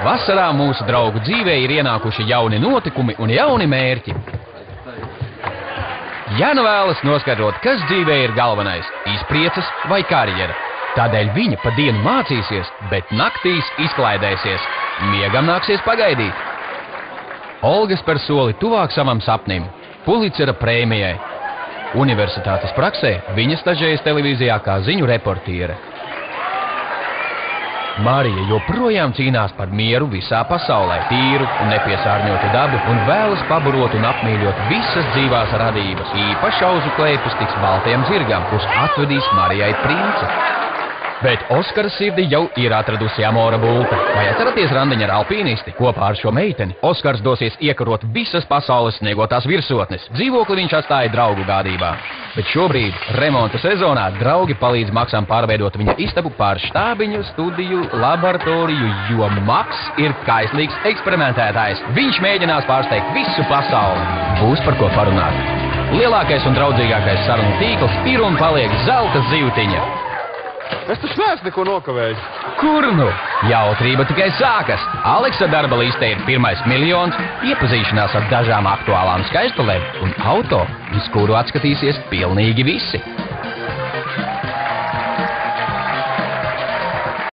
Vasarā mūsu draugu dzīvē ir ienākuši jauni notikumi un jauni mērķi. Ja nu vēlas noskaidrot, kas dzīvē ir galvenais – izpriecas vai karjera. Tādēļ viņa pa dienu mācīsies, bet naktīs izklaidēsies. Miegam nāksies pagaidīt. Olga spēr soli tuvāk savam sapnim – Pulicera prēmijai. Universitātes praksē viņa stažējas televīzijā kā ziņu reportiere. Marija joprojām cīnās par mieru visā pasaulē, tīru un nepiesārņotu dabu un vēlas pabarot un apmīļot visas dzīvās radības. Īpaši auzu klēpis tiks baltajam zirgam, kurš atvedīs Marijai princi. Bet Oskara sirdī jau ir atradusi amora bulta. Vai atceraties randiņu ar alpīnisti? Kopā ar šo meiteni Oskars dosies iekarot visas pasaules sniegotās virsotnes. Dzīvokli viņš atstāja draugu gādībā. Bet šobrīd, remonta sezonā, draugi palīdz Maksam pārveidot viņa istabu par štābiņu, studiju, laboratoriju, jo Maks ir kaislīgs eksperimentētājs. Viņš mēģinās pārsteigt visu pasauli. Būs par ko parunāt. Lielākais un draudzīgākais sarunu tīkls ir un paliek zelta zivtiņa. Es taču neesmu neko nokavējis. Kur nu? Jautrība tikai sākas. Aleksa darba listē ir 1 miljons, iepazīšanās ar dažām aktuālām skaistulēm un auto, uz kuru atskatīsies pilnīgi visi.